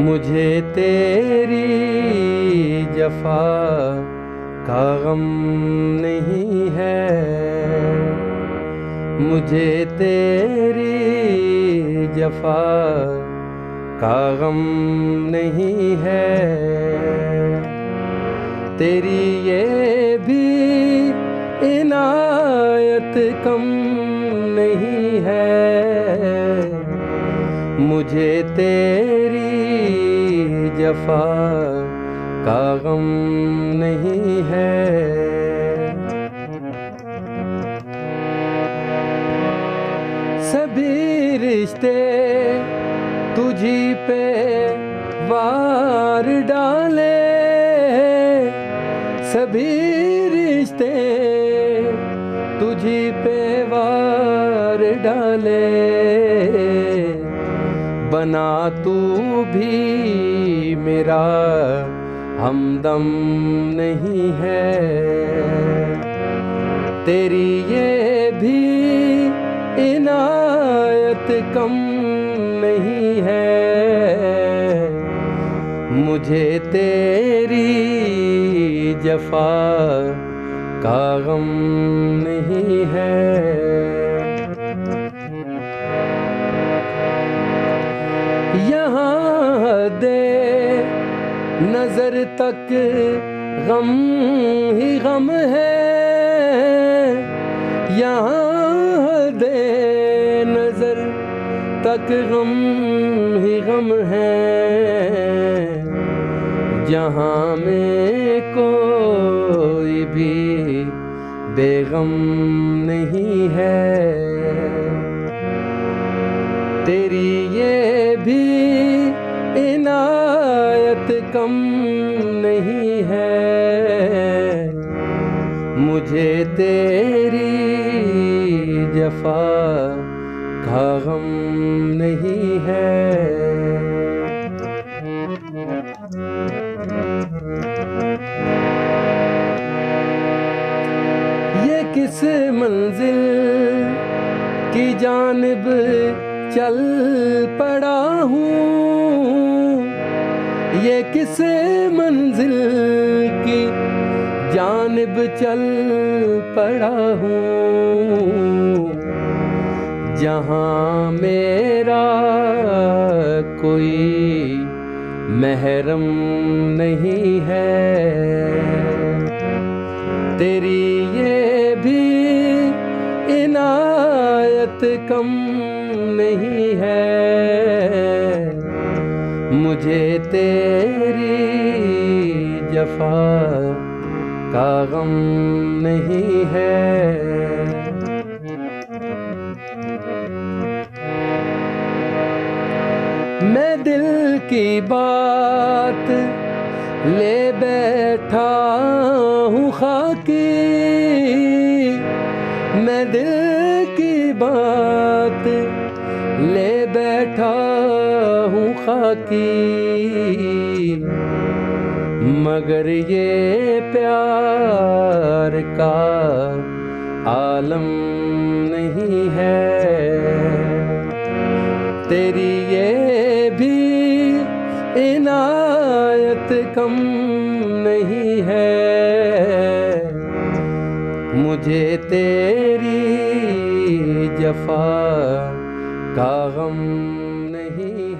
مجھے تیری جفا کا غم نہیں ہے، مجھے تیری جفا کا غم نہیں ہے، تیری یہ بھی عنایت کم نہیں ہے، مجھے تیری جفا کا غم نہیں ہے۔ سبھی رشتے تجھی پہ وار ڈالے، سبھی رشتے تجھی پہ وار ڈالے، بنا تو بھی میرا ہمدم نہیں ہے، تیری یہ بھی عنایت کم نہیں ہے، مجھے تیری جفا کا غم نہیں ہے۔ یہاں دے نظر تک غم ہی غم ہے، یہاں دے نظر تک غم ہی غم ہے، جہاں میں کوئی بھی بے غم نہیں ہے، تیری یہ بھی عنایت کم نہیں ہے، مجھے تیری جفا کا غم نہیں ہے۔ یہ کس منزل کی جانب چل پڑا ہوں، یہ کس منزل کی جانب چل پڑا ہوں، جہاں میرا کوئی محرم نہیں ہے، تیری یہ بھی عنایت کم نہیں ہے، مجھے تیری جفا کا غم نہیں ہے۔ میں دل کی بات لے بیٹھا ہوں خاکی، میں دل کی بات لے بیٹھا ہوں خاکی، مگر یہ پیار کا عالم نہیں ہے، تیری یہ بھی عنایت کم نہیں ہے، مجھے تیری جفا کا غم نہیں ہے۔